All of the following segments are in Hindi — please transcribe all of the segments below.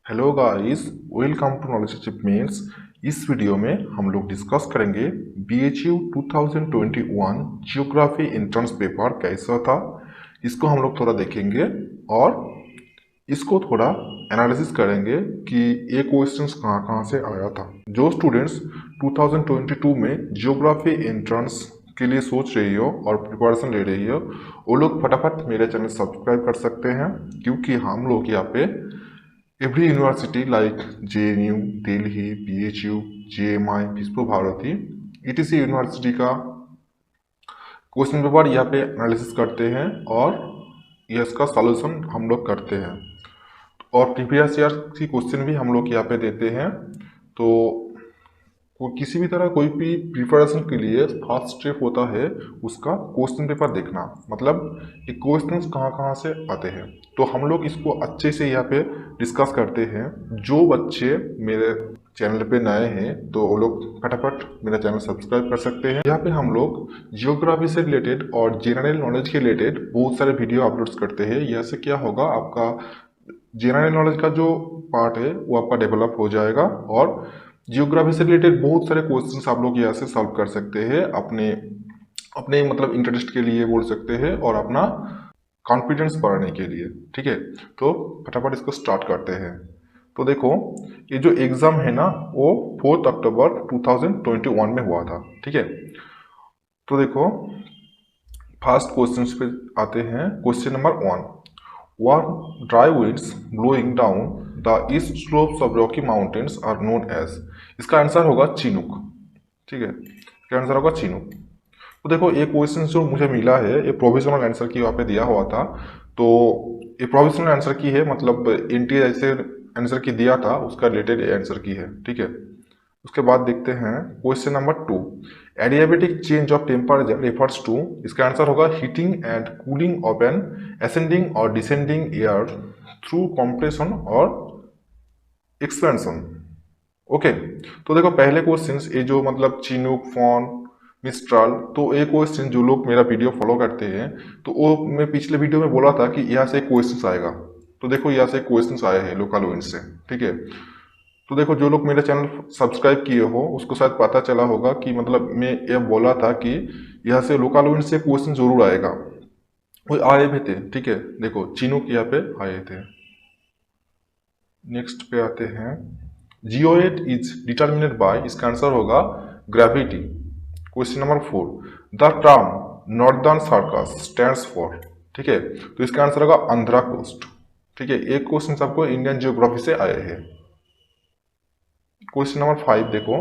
Hello guys, welcome to knowledge achievements. इस वीडियो में हम लोग डिस्कस करेंगे BHU 2021 जियोग्राफी एंट्रेंस पेपर कैसा था। इसको हम लोग थोड़ा देखेंगे और इसको थोड़ा एनालिसिस करेंगे कि ये क्वेश्चंस कहाँ कहाँ से आया था। जो स्टूडेंट्स 2022 में जियोग्राफी एंट्रेंस के लिए सोच रही हो और प्रिपरेशन ले रही हो, वो लोग फटाफट मेरे चैनल सब्सक्राइब कर सकते हैं, क्योंकि हम लोग यहाँ पे Every university like JNU, Delhi, BHU, JMI, विश्व भारती, ETC यूनिवर्सिटी का क्वेश्चन पेपर यहाँ पे एनालिसिस करते हैं और ये इसका सॉल्यूशन हम लोग करते हैं और प्रीवियस ईयर की क्वेश्चन भी हम लोग यहाँ पे देते हैं। तो किसी भी तरह कोई भी प्रिपरेशन के लिए फर्स्ट स्टेप होता है उसका क्वेश्चन पेपर देखना, मतलब ये क्वेश्चंस कहाँ कहाँ से आते हैं। तो हम लोग इसको अच्छे से यहाँ पे डिस्कस करते हैं। जो बच्चे मेरे चैनल पे नए हैं तो वो लोग फटाफट मेरा चैनल सब्सक्राइब कर सकते हैं। यहाँ पे हम लोग जियोग्राफी से रिलेटेड और जनरल नॉलेज के रिलेटेड बहुत सारे वीडियो अपलोड करते हैं। यह से क्या होगा, आपका जनरल नॉलेज का जो पार्ट है वो आपका डेवलप हो जाएगा और जियोग्राफी से रिलेटेड बहुत सारे क्वेश्चंस आप लोग यहाँ से सॉल्व कर सकते हैं, अपने अपने मतलब इंटरेस्ट के लिए बोल सकते हैं और अपना कॉन्फिडेंस बढ़ाने के लिए। ठीक है, तो फटाफट इसको स्टार्ट करते हैं। तो देखो, ये जो एग्जाम है ना वो 4 अक्टूबर 2021 में हुआ था। ठीक है, तो देखो फर्स्ट क्वेश्चन पे आते हैं। Question number 1, Warm dry winds blowing down the east slopes of Rocky Mountains are known as। इसका आंसर होगा चिनूक। ठीक है, इसका आंसर होगा चिनूक। तो देखो ये क्वेश्चन जो मुझे मिला है ये प्रोविजनल आंसर की वहाँ पे दिया हुआ था, तो ये प्रोविजनल आंसर की है, मतलब एनटीए जैसे आंसर की दिया था उसका रिलेटेड आंसर की है। ठीक है, उसके बाद देखते हैं question number 2, adiabatic change of temperature refers to. इसका आंसर होगा heating and cooling of an ascending और डिसेंडिंग एयर थ्रू कंप्रेशन और एक्सपेंशन। ओके, तो देखो पहले क्वेश्चन ये जो मतलब चिनूक, फॉन, मिस्ट्राल, तो ये क्वेश्चन जो लोग मेरा वीडियो फॉलो करते हैं तो वो मैं पिछले वीडियो में बोला था कि यहाँ से क्वेश्चन आएगा। तो देखो यहाँ से क्वेश्चन आए हैं लोकल विंड से। ठीक है, तो देखो जो लोग मेरा चैनल सब्सक्राइब किए हो उसको शायद पता चला होगा कि मतलब मैं ये बोला था कि यहाँ से लोकल विंड से क्वेश्चन जरूर आएगा, वो आए भी थे। ठीक है, देखो चिनूक यहाँ पे आए थे। नेक्स्ट पे आते हैं, जियोइड इज डिटर्मिनेट बाय। इसका आंसर होगा gravity. Question number 4, the term northern circus stands for. ठीक है, तो इसका आंसर होगा आंध्रा कोस्ट। ठीक है, एक क्वेश्चन आपको इंडियन जियोग्राफी से आए हैं। क्वेश्चन नंबर 5 देखो,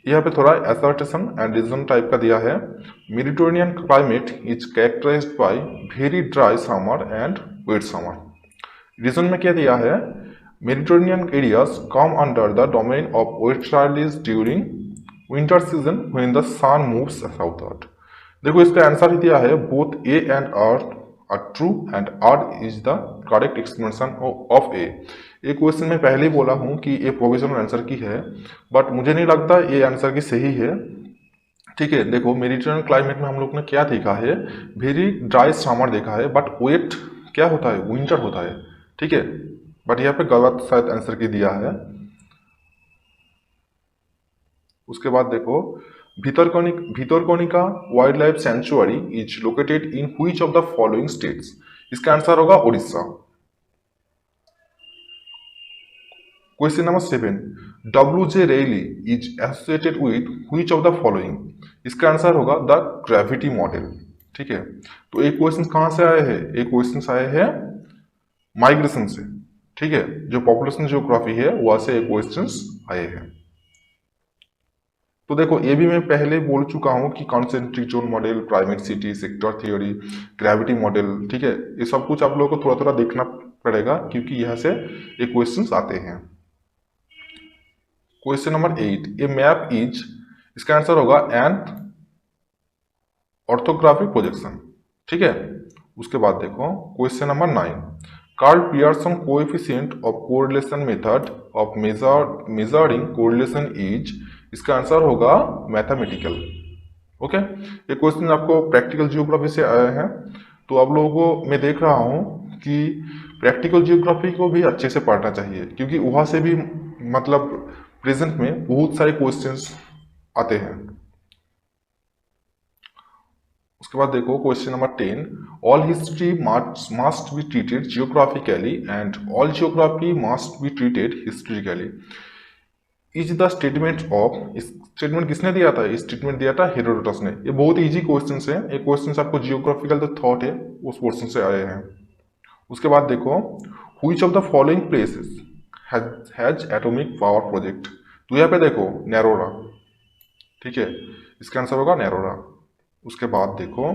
यहाँ पे थोड़ा असर्टेशन एंड रीजन टाइप का दिया है। Mediterranean climate is characterised by very dry summer and wet summer. Reason में क्या दिया है, Mediterranean areas come under the domain of westerlies during winter season when the sun moves southward. देखो इसका आंसर ही दिया है both A and R true and R is the correct explanation of A. ये क्वेश्चन मैं पहले ही बोला हूँ कि ये प्रोविजनल आंसर की है, बट मुझे नहीं लगता ये आंसर की सही है। ठीक है, देखो मेडिटेरेनियन क्लाइमेट में हम लोग ने क्या देखा है, वेरी ड्राई समर देखा है, बट वेट क्या होता है, विंटर होता है। ठीक है, बट यहाँ पे गलत शायद आंसर की दिया है। उसके बाद देखो, Bhitarkanika wild life sanctuary is located in which of the following states. इसका आंसर होगा Orissa. Question number 7, WJ Reilly is associated with which of the following. इसका आंसर होगा द ग्रेविटी मॉडल। ठीक है, तो एक क्वेश्चन कहां से आए हैं, एक क्वेश्चन आए हैं माइग्रेशन से। ठीक है, जो पॉपुलेशन जियोग्राफी है वहां से एक क्वेश्चन आए हैं। तो देखो ये भी मैं पहले बोल चुका हूं कि concentric zone model, primate city, sector theory, gravity model. ठीक है, ये सब कुछ आप लोगों को थोड़ा थोड़ा देखना पड़ेगा क्योंकि यहाँ से ये क्वेश्चंस आते हैं। Question number 8, a map is. इसका आंसर होगा एन ऑर्थोग्राफिक प्रोजेक्शन। ठीक है, उसके बाद देखो question number 9, Karl Pearson coefficient of correlation method of measuring correlation is. इसका आंसर होगा मैथमेटिकल। ओके, ये क्वेश्चन आपको प्रैक्टिकल जियोग्राफी से आया है। तो आप लोगों को मैं देख रहा हूं कि प्रैक्टिकल जियोग्राफी को भी अच्छे से पढ़ना चाहिए, क्योंकि वहाँ से भी मतलब प्रेजेंट में बहुत सारे क्वेश्चंस आते हैं। उसके बाद देखो question number 10, all history must be treated geographically and all geography must be treated historically. Is the statement of, इस स्टेटमेंट किसने दिया था? इस स्टेटमेंट दिया था हेरोडोटस ने। ये बहुत इजी क्वेश्चन है, ये क्वेश्चन आपको जियोग्राफिकल जो थॉट है उस पोर्शन से आए हैं। उसके बाद देखो, which of the following places has atomic power project. तो यहाँ पे देखो नैरोरा, ठीक है, इसका आंसर होगा नैरोरा। उसके बाद देखो,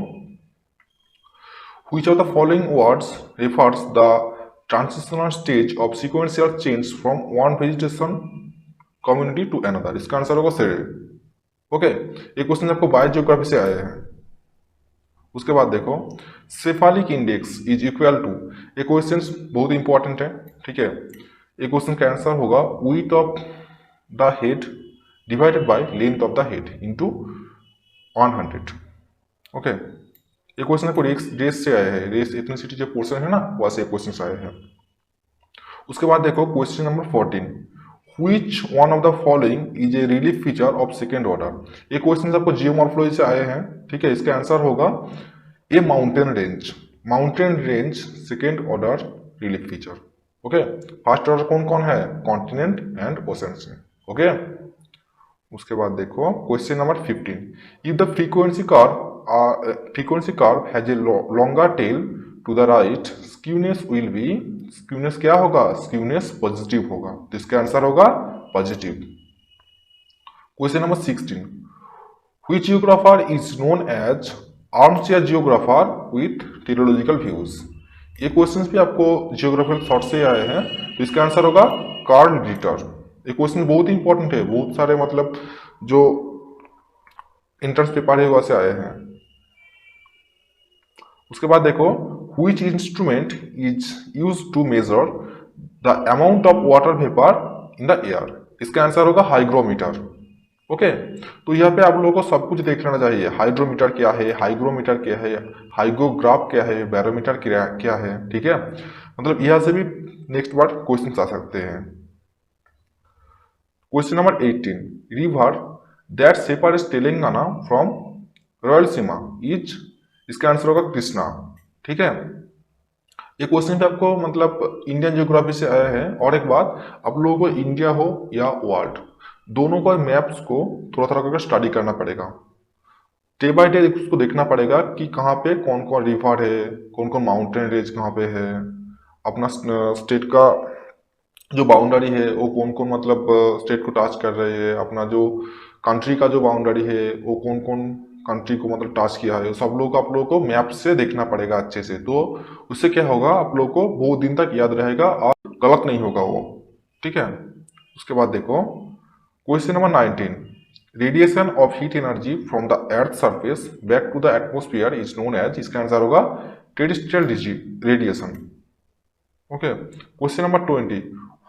which of the following words refers the transitional stage of sequential change from one vegetation community to another. इसका आंसर होगा सेरे। ओके, ये क्वेश्चन आपको बायो जियोग्राफी से आए हैं। उसके बाद देखो, cephalic index is equal to, ये क्वेश्चन बहुत इंपॉर्टेंट है, ठीक है। ये क्वेश्चन का आंसर होगा width of the head divided by length of the head into 100। Okay, ये क्वेश्चन आपको रेस से आया है, रेस एथनिसिटी जो पोर्शन है ना, वहां से क्वेश्चन आए हैं। उसके बाद देखो question number 14, Which one of the following is a relief feature of second order। ये क्वेश्चन आपको जियोमॉर्फोलॉजी से आए हैं, ठीक है। इसका आंसर होगा a mountain range. Mountain range second order relief feature. Okay, first order कौन कौन है? कॉन्टिनेंट एंड ओशंस में। ओके, उसके बाद देखो question number 15, if the frequency curve has a longer tail to the right, skewness will be, skewness क्या होगा? स्क्यूनेस पॉजिटिव होगा, तो इसका आंसर होगा positive. Question number 16, which geographer is known as armchair geographer with teleological views. ये क्वेश्चंस भी आपको जियोग्राफिकल थॉट से आए हैं, तो इसका आंसर होगा कार्ल रिटर। ये क्वेश्चन बहुत इंपॉर्टेंट है, बहुत सारे मतलब जो एंट्रेंस पेपर है वहां से आए हैं। उसके बाद देखो, which instrument is used to measure the amount of water vapor in the air। इसका आंसर होगा हाइग्रोमीटर। ओके, तो यहाँ पे आप लोगों को सब कुछ देख लेना चाहिए। हाइड्रोमीटर क्या है, हाइग्रोमीटर क्या है, हाइग्रोग्राफ क्या है, बैरोमीटर क्या है, ठीक है। मतलब यहाँ से भी नेक्स्ट बार क्वेश्चन आ सकते हैं। Question number 18, river that separates Telangana from Rayalaseema is, इसका आंसर होगा कृष्णा, ठीक है। ये क्वेश्चन पे आपको मतलब इंडियन ज्योग्राफी से आया है। और एक बात, आप लोगों को इंडिया हो या वर्ल्ड, दोनों का मैप्स को थोड़ा थोड़ा करके स्टडी करना पड़ेगा। डे बाय डे उसको देखना पड़ेगा कि कहाँ पे कौन कौन रिवर है, कौन कौन माउंटेन रेंज कहाँ पे है, अपना स्टेट का जो बाउंड्री है वो कौन कौन मतलब स्टेट को टच कर रहे हैं, अपना जो कंट्री का जो बाउंड्री है वो कौन कौन कंट्री को मतलब टच किया है, सब लोग आप लोगों को मैप से देखना पड़ेगा अच्छे से। तो उससे क्या होगा, आप लोगों को बहुत दिन तक याद रहेगा और गलत नहीं होगा वो, ठीक है। उसके बाद देखो question number 19, radiation of heat energy from the earth surface back to the atmosphere is known as, इसका आंसर होगा terrestrial radiation. Okay, question number 20,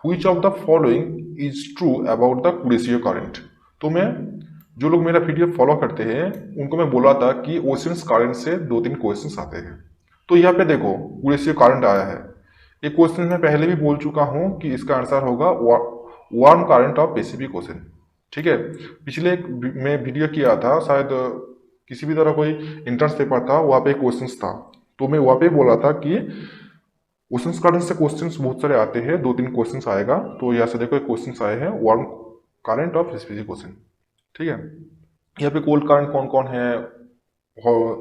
which of the following is true about the Kuroshio current. तो मैं, जो लोग मेरा वीडियो फॉलो करते हैं उनको मैं बोला था कि ओशंस करंट से 2-3 क्वेश्चंस आते हैं। तो यहाँ पे देखो कुरेशियो करंट आया है। ये क्वेश्चन मैं पहले भी बोल चुका हूँ कि इसका आंसर होगा warm current of Pacific ocean, ठीक है। पिछले एक मैं वीडियो किया था, शायद किसी भी तरह कोई एंट्रेंस पेपर था, वहाँ पे क्वेश्चन था, तो मैं वहाँ पे बोला था कि ओशंस करंट से क्वेश्चंस बहुत सारे आते हैं, 2-3 क्वेश्चंस आएगा। तो यहाँ से देखो क्वेश्चंस आए हैं warm current of Pacific ocean, ठीक है। यहाँ पे कोल्ड करंट कौन कौन है,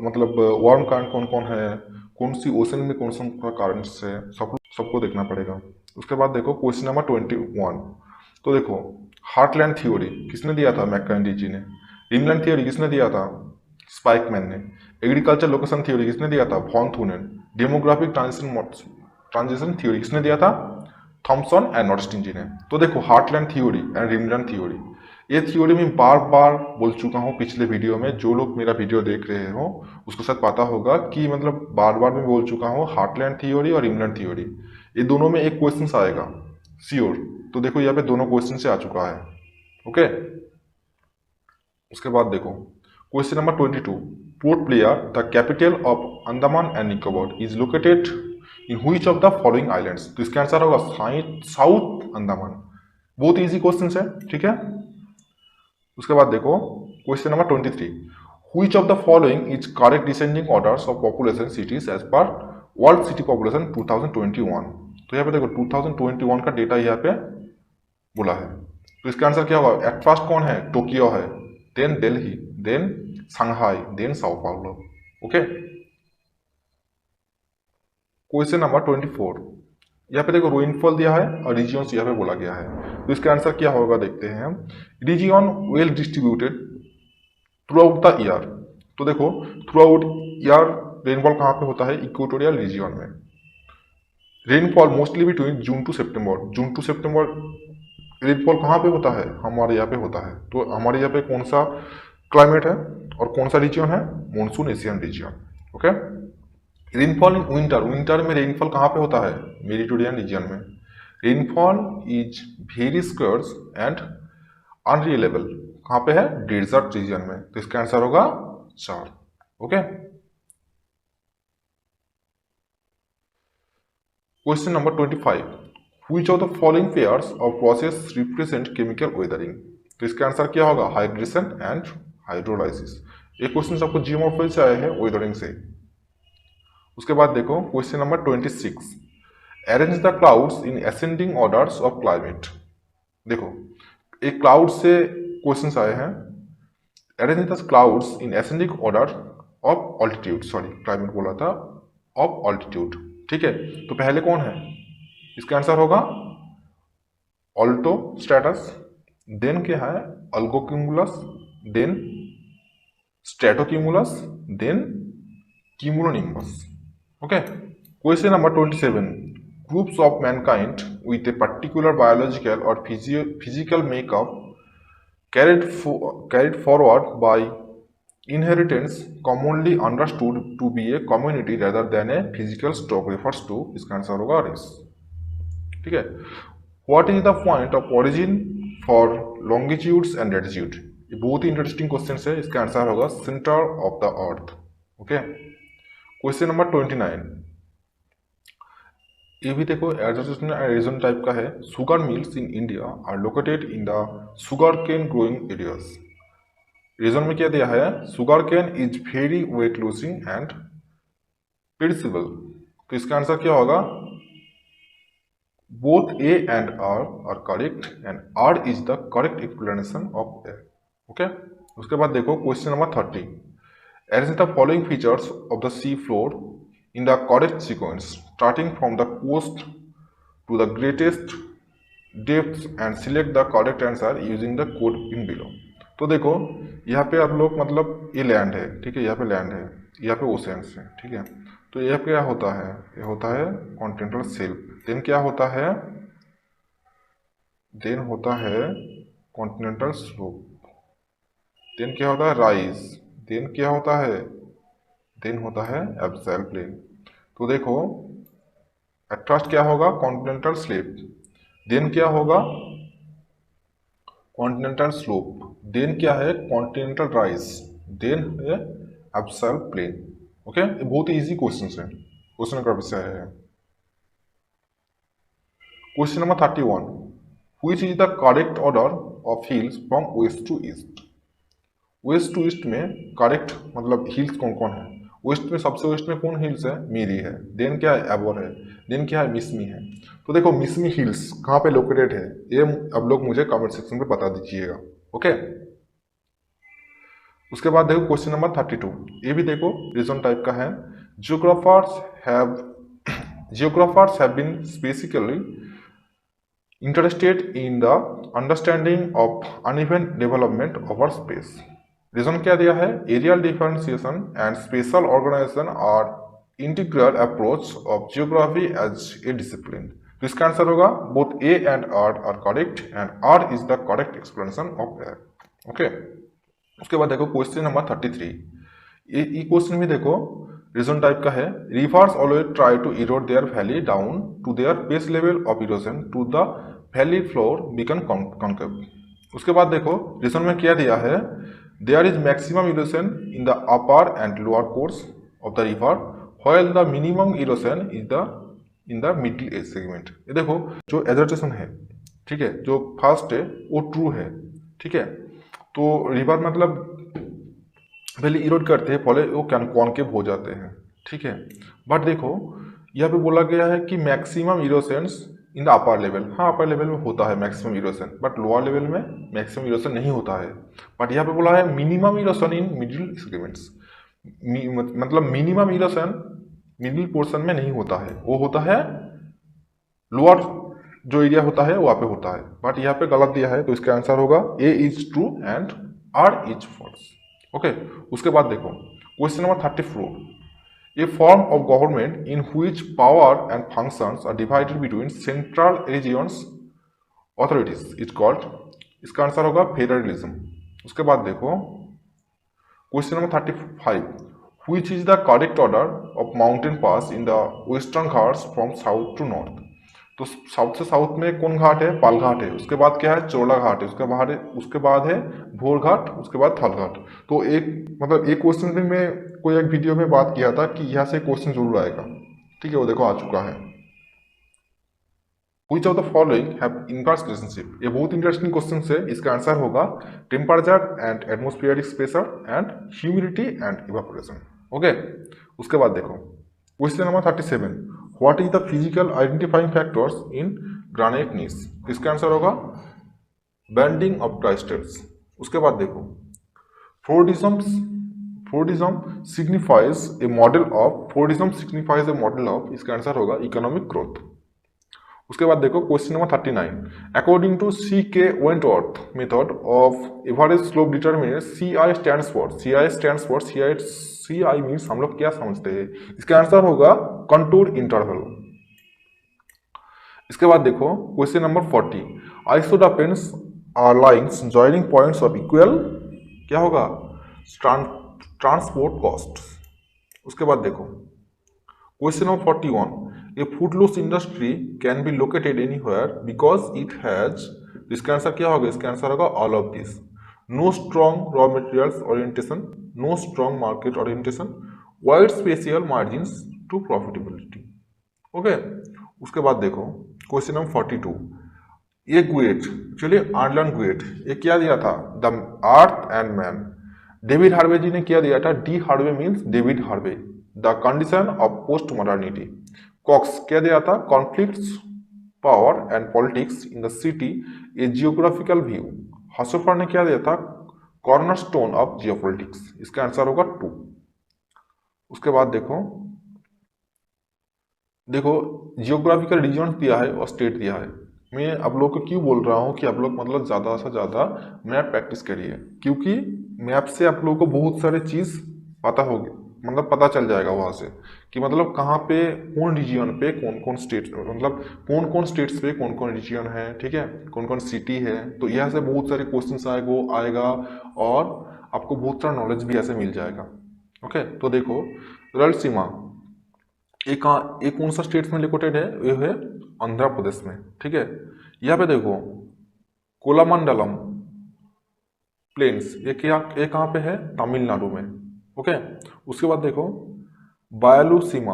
मतलब वार्म करंट कौन कौन है, कौन सी ओशन में कौन सा करंट है, सबको देखना पड़ेगा। उसके बाद देखो क्वेश्चन नंबर 21, तो देखो हार्टलैंड थ्योरी किसने दिया था? मैककेंडी जी ने। रीमलैंड थ्योरी किसने दिया था? स्पाइकमैन ने। एग्रीकल्चर लोकेशन थ्योरी किसने दिया था? वॉन थूनेन। डेमोग्राफिक ट्रांजिशन थ्योरी किसने दिया था? थॉमसन एंड नॉर्स्टीन जी ने। तो देखो हार्टलैंड थ्योरी एंड रीमलैंड थ्योरी, ये थ्योरी में बार बार बोल चुका हूँ पिछले वीडियो में। जो लोग मेरा वीडियो देख रहे हो उसको शायद पता होगा कि मतलब बार बार मैं बोल चुका हूँ हार्टलैंड थ्योरी और रीमलैंड थ्योरी, ये दोनों में एक क्वेश्चन आएगा श्योर। तो देखो यहाँ पे दोनों क्वेश्चन से आ चुका है, ओके। उसके बाद देखो question number 22, port Blair the capital of Andaman and Nicobar is located in which of the following islands, तो इसका आंसर होगा साउथ अंडमान। बहुत इजी क्वेश्चन है, ठीक है। उसके बाद देखो question number 23, which of the following is correct descending orders of population cities as per world city population 2021। तो यहाँ पे देखो 2021 का डेटा यहाँ पे बोला है, तो इसका आंसर क्या होगा? एट फर्स्ट कौन है? टोक्यो है, then Delhi, then Shanghai, then Sao Paulo. Okay. Question number 24, यहाँ पे देखो रेनफॉल दिया है और रीजियंस यहाँ पे बोला गया है, तो इसका आंसर क्या होगा देखते हैं हम। Region well distributed through out the year, तो देखो थ्रू आउट ईयर रेनफॉल कहाँ पे होता है? इक्वेटोरियल रीजियन में। Rainfall mostly between June to सितंबर रेनफॉल कहाँ पे होता है? हमारे यहाँ पे होता है। तो हमारे यहाँ पे कौन सा क्लाइमेट है और कौन सा रीजियन है? Monsoon Asian region. Okay. Rainfall in winter में रेनफॉल कहाँ पे होता है? मेडिटेरेनियन रीजन में। Rainfall is very स्कर्स and unreliable कहाँ पे है? डेजर्ट रीजन में। तो इसका आंसर होगा 4। Okay. Question number 25, which of the following pairs of process represent chemical weathering, तो इसका आंसर क्या होगा? Hydration and hydrolysis. ये क्वेश्चन आपको जियोमॉर्फी से आए हैं, वेदरिंग से। उसके बाद देखो question number 26, arrange the clouds in ascending orders of climate. देखो एक क्लाउड से क्वेश्चंस आए हैं, arrange the clouds in ascending order of altitude, sorry climate बोला था, ऑफ ऑल्टीट्यूड। ठीक है, तो पहले कौन है? इसका आंसर होगा ऑल्टो स्ट्रेटस, देन क्या है? Altocumulus, then stratocumulus, then cumulonimbus. Okay. Question number 27. Groups of mankind with a particular biological or physical makeup carried forward by inheritance commonly understood to be a community rather than a physical stock refers to, इसका आंसर होगा रेस। ठीक है। What is the point of origin for longitudes and latitude? ये बहुत ही इंटरेस्टिंग क्वेश्चन है, इसका आंसर होगा centre of the earth. Okay. Question number 29, ये भी देखो रीजन टाइप का है। Sugar mills in India are located in the sugar cane growing areas. Reason में क्या दिया है? Sugar cane is very weight losing and perishable. तो इसका आंसर क्या होगा? Both A and R correct and R is the correct explanation of A. Okay. उसके बाद देखो question number 30, arrange the following features of the sea floor in the correct sequence starting from the coast to the greatest depths and select the correct answer using the code in below। तो देखो यहाँ पे आप लोग मतलब ये लैंड है, ठीक है, यहाँ पे लैंड है, यहाँ पे ओशंस है, ठीक है। तो यह क्या होता है? ये होता है कॉन्टिनेंटल शेल्फ। देन क्या होता है? देन होता है कॉन्टिनेंटल स्लोप। देन क्या होता है? राइज। देन क्या होता है? देन होता है एब्सेल प्लेन। तो देखो एट फर्स्ट क्या होगा? कॉन्टिनेंटल स्लेप, देन क्या होगा? कॉन्टिनेंटल स्लोप, देन क्या है? कॉन्टिनेंटल राइज, देन है एब्सेल प्लेन। ओके। ये बहुत ही इजी क्वेश्चन है, क्वेश्चन का विषय है। Question number 31, which is the correct order of hills from west to east. West to east में करेक्ट मतलब हिल्स कौन कौन है? वेस्ट में सबसे वेस्ट में कौन हिल्स है? मीरी है, देन क्या है? एबोर है, देन क्या है? मिसमी है। तो देखो मिसमी हिल्स कहाँ पे लोकेटेड है, ये अब लोग मुझे कमेंट सेक्शन में बता दीजिएगा। ओके। उसके बाद देखो क्वेश्चन नंबर 32, ये भी देखो रीजन टाइप का है। Geographers have been specifically interested in the understanding of uneven development over space। Reason क्या दिया है? Areal differentiation and special organisation are integral approach of geography as a discipline. तो इसका आंसर होगा both A and R correct and R is the correct explanation of A. Okay. उसके बाद देखो क्वेश्चन नंबर 33, ये क्वेश्चन भी देखो रीजन टाइप का है। Rivers always try to erode their valley down to their base level of erosion to the valley floor become concave. उसके बाद देखो रीजन में क्या दिया है? There is maximum erosion in the upper and lower course of the river while the minimum erosion is the in the middle age segment. ये देखो जो एजर्टेशन है, ठीक है, जो फर्स्ट है वो ट्रू है, ठीक है। तो रिवर मतलब पहले इरोड करते हैं, फले वो कॉन्केव हो जाते हैं, ठीक है। बट देखो यहाँ पे बोला गया है कि maximum erosions in the upper level. हाँ, अपर लेवल में होता है maximum erosion, but lower level में मैक्सिमम इरोशन नहीं होता है। बट यहाँ पे बोला है minimum erosion in middle segments, मतलब मिनिमम इरोशन मिडिल पोर्शन में नहीं होता है, वो होता है लोअर जो एरिया होता है वहाँ पे होता है। बट यहाँ पे गलत दिया है, तो इसका आंसर होगा A is true and R is false. Okay, उसके बाद देखो question number 34। A form of government in which power and functions are divided between central regions authorities is called, इसका आंसर होगा फेडरलिज्म। उसके बाद देखो question number 35। Which is the correct order of mountain pass in the western Ghats from south to north? तो साउथ से साउथ में कौन घाट है? पाल घाट है। उसके बाद क्या है? चोला घाट है। उसके बाद है भोर घाट, उसके बाद थल घाट। तो एक मतलब एक क्वेश्चन में मैं कोई एक वीडियो में बात किया था कि यहाँ से क्वेश्चन जरूर आएगा, ठीक है, वो देखो आ चुका है। Which of the following have inverse relationship? ये बहुत इंटरेस्टिंग क्वेश्चन है। इसका आंसर होगा temperature and atmospheric pressure and humidity and evaporation. Okay, उसके बाद देखो question number 37। What is the physical identifying factors in granite gneiss? इसका आंसर होगा बेंडिंग ऑफ क्राइस्टल्स। उसके बाद देखो Fordism signifies a model of, इसका आंसर होगा इकोनॉमिक ग्रोथ। उसके बाद देखो question number 39। According to C K Wentworth method of average slope determination, C I means हम लोग क्या समझते हैं? इसका आंसर होगा कंटूर इंटरवल। इसके बाद देखो question number 40। Isodapanes are lines joining points of equal, क्या होगा? Transport cost. उसके बाद देखो question number 41। A foodless industry can be located anywhere because it has, इसका आंसर क्या होगा? इसका आंसर होगा all of this. No strong raw materials orientation, no strong market orientation, wide spatial margins to profitability. Okay, उसके बाद देखो क्वेश्चन नंबर 42। ये गुएट, चलिए आर्लन गुएट, ये क्या दिया था? The earth and man. David Harvey ji ने क्या दिया था? D Harvey means David Harvey, the condition of post modernity. Cox क्या दिया था? Conflicts, power and politics in the city, a geographical view. Haushofer ने क्या दिया था? Cornerstone of geopolitics. इसका आंसर होगा 2। उसके बाद देखो जियोग्राफिकल रीजन दिया है और स्टेट दिया है। मैं आप लोग को क्यों बोल रहा हूँ कि आप लोग मतलब ज़्यादा से ज़्यादा मैप प्रैक्टिस करिए, क्योंकि मैप से आप लोग को बहुत सारे चीज़ पता होगी, मतलब पता चल जाएगा वहाँ से कि मतलब कहाँ पे कौन रीजन पे कौन कौन स्टेट, मतलब कौन कौन स्टेट्स पे कौन कौन रीजन है, ठीक है, कौन कौन सिटी है। तो यहाँ से बहुत सारे क्वेश्चन आएगा और आपको बहुत सारा नॉलेज भी ऐसे मिल जाएगा। ओके, तो देखो रायलसीमा एक कौन सा स्टेट में लोकेटेड है? ये है आंध्र प्रदेश में, ठीक है। यहाँ पे देखो कोलामंडलम प्लेन्स, ये कहाँ पे है? तमिलनाडु में। ओके, उसके बाद देखो बायालुसिम,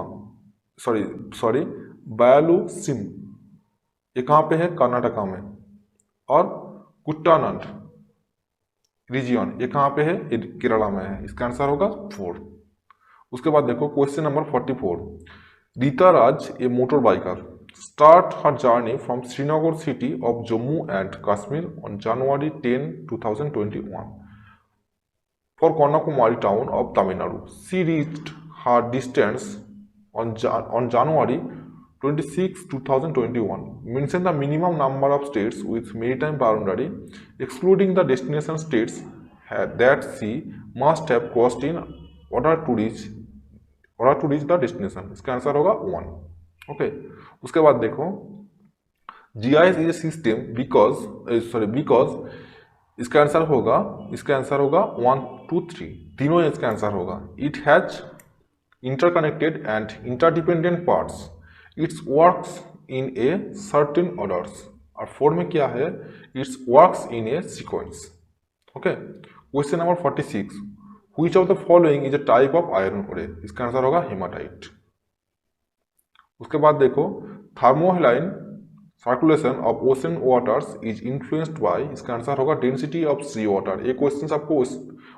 ये कहाँ पे है? कर्नाटका में। और कुट्टानड रीजियन, ये कहाँ पे है? केरला में है। इसका आंसर होगा 4। उसके बाद देखो question number 44। Rita Raj, a motor biker, start her journey from Srinagar city of Jammu and Kashmir on January 10, 2021 for Kanyakumari town of Tamil Nadu. She reached her distance on January 26, 2021. Mention the minimum number of states with maritime boundary, excluding the destination states that she must have crossed in order to reach the destination. इसका आंसर होगा 1। ओके, उसके बाद देखो GIS is a system because इसका आंसर होगा 1, 2, 3 तीनों इसका आंसर होगा। It has interconnected and interdependent parts, it's works in a certain orders. और 4 में क्या है? It's works in A sequence. Okay, question number 46। Which of the following is a type of iron ओरे? इसका आंसर होगा हेमाटाइट। उसके बाद देखो थर्मोहेलाइन circulation of ocean waters is influenced by, इसका आंसर होगा डेंसिटी ऑफ सी वाटर। ये क्वेश्चन आपको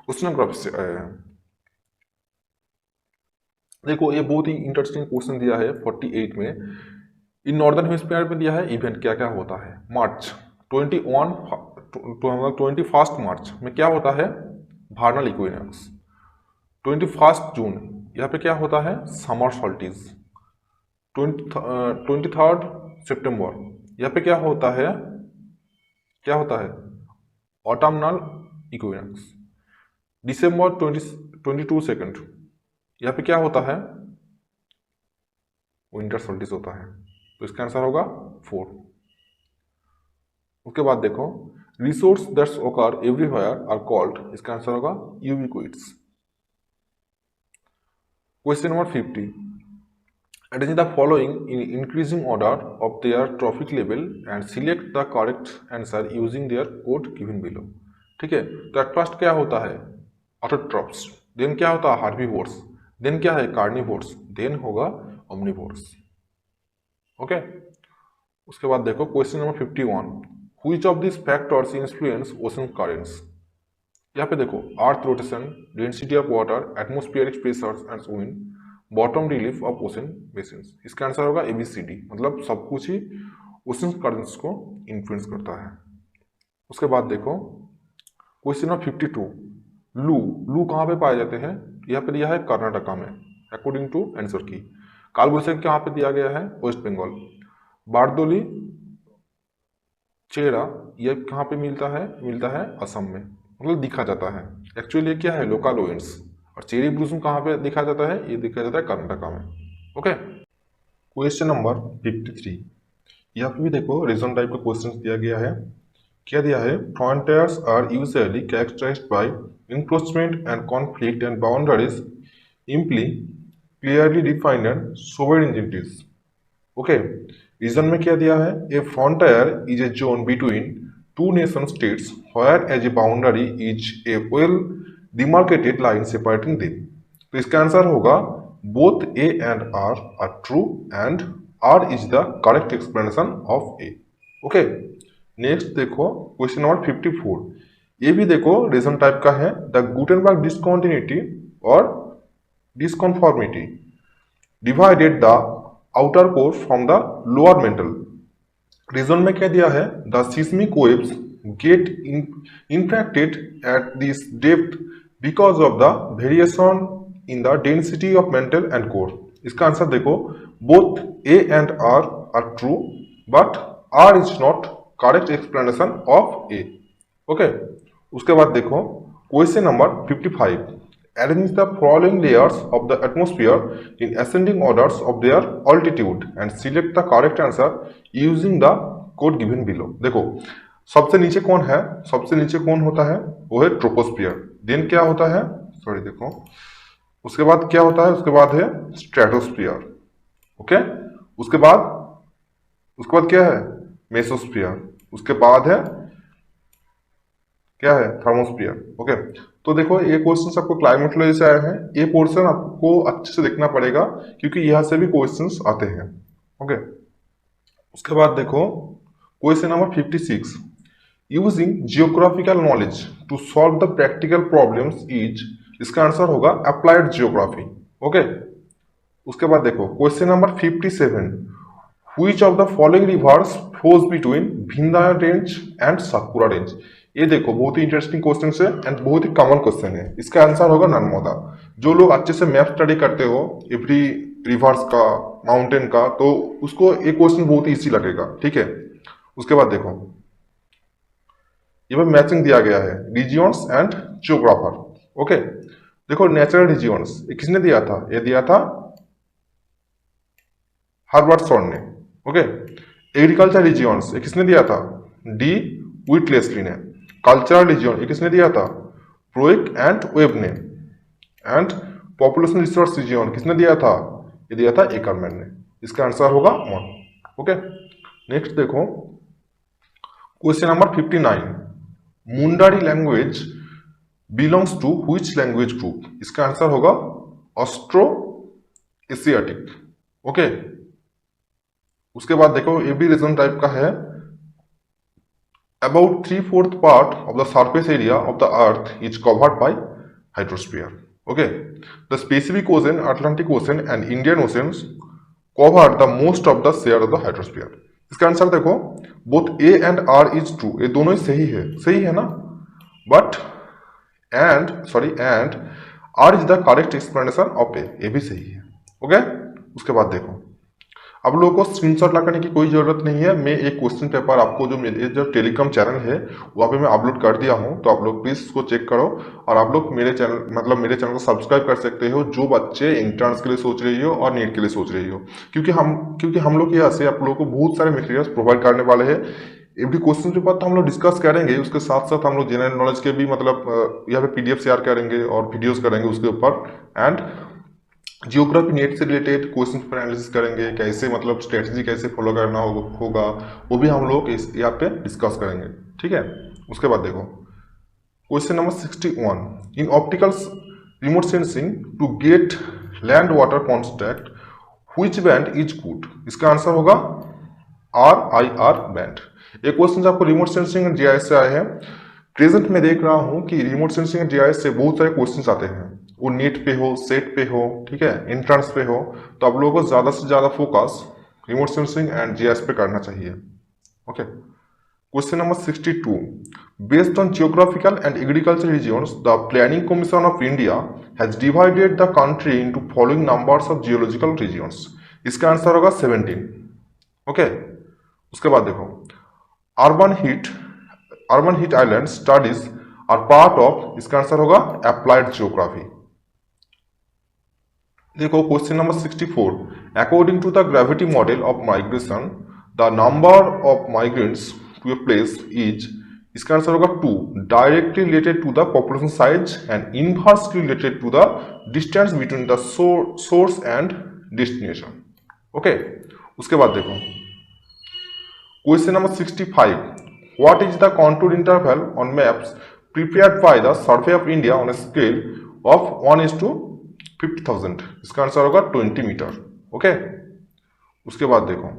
ओशनोग्राफी से आया है। देखो ये बहुत ही इंटरेस्टिंग क्वेश्चन दिया है 48 में। इन नॉर्दर्न हेमिस्फीयर में दिया है इवेंट क्या क्या होता है। मार्च 21 मार्च में क्या होता है, वार्नल इक्विनॉक्स। 21 जून यहाँ पे क्या होता है, समर सॉल्टिज। 23 सितंबर यहाँ पे क्या होता है, ऑटमनल इक्विनॉक्स। दिसंबर 22 यहाँ पे क्या होता है, विंटर सॉल्टिज होता है। तो इसका आंसर होगा 4। उसके बाद देखो resource that's occur everywhere are called, इसका आंसर होगा ubiquities. Question number 50, arrange the following in increasing order of their trophic level and select the correct answer using their code given below। ठीक है, तो एट फर्स्ट क्या होता है, ऑटोट्रॉप्स, देन क्या होता है हार्बीवोर्स, देन क्या है कार्निवोर्स, देन होगा ओमनिवोर्स। ओके, उसके बाद देखो question number 51, which of this factors influence ocean currents. यहाँ पे देखो earth rotation, density of water, atmospheric pressures and wind, bottom relief of ocean basins. इसका आंसर होगा ABCD, मतलब सब कुछ ही ओशन करंट्स को इन्फ्लुएंस करता है। उसके बाद देखो क्वेश्चन नंबर 52, लू कहाँ पे पाए जाते हैं। यहाँ पे दिया है कर्नाटका में, अकॉर्डिंग टू आंसर की। कालबैसाखी कहाँ पे दिया गया है, वेस्ट बंगाल। बारदोली चेहरा ये कहाँ पे मिलता है असम में, मतलब दिखा जाता है। एक्चुअली ये क्या है, लोकल विंड्स। और चेरी ब्लूसम कहाँ पे देखा जाता है, ये देखा जाता है कर्नाटका में। ओके, क्वेश्चन नंबर 53, यहाँ पे भी देखो रीजन टाइप का क्वेश्चन दिया गया है। क्या दिया है, frontiers are usually characterised by encroachment and conflict and boundaries imply clearly defined and sovereign entities। Okay, reason में क्या दिया है, a frontier is a zone between two nation states whereas a boundary is a well demarcated line separating them. तो इसका आंसर होगा both A and R true and R is the correct explanation of A. Okay, next देखो क्वेश्चन नंबर 54, ये भी देखो रीजन टाइप का है। द गुटेनबर्ग डिसकंटिन्यूटी और disconformity divided the outer core from the lower mantle. Reason में क्या दिया है, the seismic waves get infracted at this depth because of the variation in the density of mantle and core. इसका आंसर देखो both A and R true but R is not correct explanation of A. Okay, उसके बाद देखो question number 55, arrange the following layers of the atmosphere in ascending orders of there altitude and select the correct answer using the code given below. देखो सबसे नीचे कौन है, सबसे नीचे कौन होता है, वो है ट्रोपोस्फियर। देन क्या होता है, सॉरी देखो उसके बाद क्या होता है, उसके बाद है स्ट्रेटोस्फियर। ओके, उसके बाद क्या है, मेसोस्फियर। उसके बाद है क्या है, थर्मोस्फियर। ओके, तो देखो ये क्वेश्चन आपको क्लाइमेटोलॉजी से आया है। ये पोर्शन आपको अच्छे से देखना पड़ेगा क्योंकि यहाँ से भी क्वेश्चंस आते हैं। ओके, उसके बाद देखो question number 56, using geographical knowledge to solve the practical problems is, इसका आंसर होगा अप्लाइड जियोग्राफी। ओके, उसके बाद देखो question number 57, which of the following rivers flows between Vindhya range and Satpura range. ये देखो बहुत ही इंटरेस्टिंग क्वेश्चन है एंड बहुत ही कॉमन क्वेश्चन है। इसका आंसर होगा नर्मदा। जो लोग अच्छे से मैप स्टडी करते हो एवरी रिवर्स का, माउंटेन का, तो उसको ये क्वेश्चन बहुत ही इजी लगेगा। ठीक है, उसके बाद देखो ये मैचिंग दिया गया है रीजियंस एंड जियोग्राफर। ओके, देखो नेचुरल रीजियंस ये किसने दिया था, ये दिया था हर्बर्ट सॉन ने। ओके, एग्रीकल्चर रीजियंस ये किसने दिया था, डी व्हिटलेस्ली ने। कल्चरल रीजन ये किसने दिया था, प्रोइक एंड वेब ने। एंड पॉपुलेशन रिसोर्स रीजन किसने दिया था, ये दिया था एकरमैन ने। इसका आंसर होगा 1। ओके, नेक्स्ट देखो question number 59, Mundari language belongs to which language group. इसका आंसर होगा ऑस्ट्रो एशियाटिक। ओके, उसके बाद देखो ये भी रीजन टाइप का है। About 3/4 part of the surface area of the Earth is covered by hydrosphere. Okay, the Pacific Ocean, Atlantic Ocean, and Indian Oceans cover the most of the share of the hydrosphere. इसका आंसर देखो, both A and R is true. ये दोनों ही सही है ना? But and R is the correct explanation of A. ये भी सही है. Okay? उसके बाद देखो, अब लोगों को स्क्रीनशॉट लगाने की कोई जरूरत नहीं है। मैं एक क्वेश्चन पेपर आपको जो टेलीग्राम चैनल है वहाँ पे मैं अपलोड कर दिया हूँ, तो आप लोग प्लीज इसको चेक करो। और आप लोग मेरे चैनल को सब्सक्राइब कर सकते हो जो बच्चे एंट्रेंस के लिए सोच रही हो और नीट के लिए सोच रही हो, क्योंकि हम लोग यहाँ से आप लोगों को बहुत सारे मटेरियल्स प्रोवाइड करने वाले हैं। एवरी क्वेश्चन पेपर तो हम लोग डिस्कस करेंगे, उसके साथ साथ हम लोग जनरल नॉलेज के भी यहाँ पे PDF शेयर करेंगे और वीडियोस करेंगे उसके ऊपर। एंड जियोग्राफी नेट से रिलेटेड क्वेश्चन पर एनालिसिस करेंगे, कैसे स्ट्रेटजी कैसे फॉलो करना होगा वो भी हम लोग इस यहाँ पे डिस्कस करेंगे, ठीक है। उसके बाद देखो question number 61, in optical remote sensing to get land water contact which band is good. इसका आंसर होगा RIR बैंड। ये क्वेश्चन आपको रिमोट सेंसिंग एंड GIS से आए हैं। प्रेजेंट में देख रहा हूँ कि रिमोट सेंसिंग एंड GIS से बहुत सारे क्वेश्चन आते हैं, वो नेट पे हो, सेट पे हो, ठीक है, एंट्रेंस पे हो, तो आप लोगों को ज्यादा से ज्यादा focus remote sensing and GIS पे करना चाहिए। Okay, question number 62, based on geographical and agriculture regions the planning commission of India has divided the country into following numbers of geological regions. इसका आंसर होगा 17। ओके, उसके बाद देखो urban heat island studies are part of, इसका आंसर होगा अप्लाइड जियोग्राफी। देखो question number 64, according to the gravity model of migration the number of migrants to a place is, इसका आंसर होगा 2, directly related to the population size and inversely related to the distance between the source and destination. Okay, उसके बाद देखो question number 65, what is the contour interval on maps prepared by the Survey of India on a scale of 1:50,000। इसका आंसर होगा 20 मीटर। ओके, उसके बाद देखो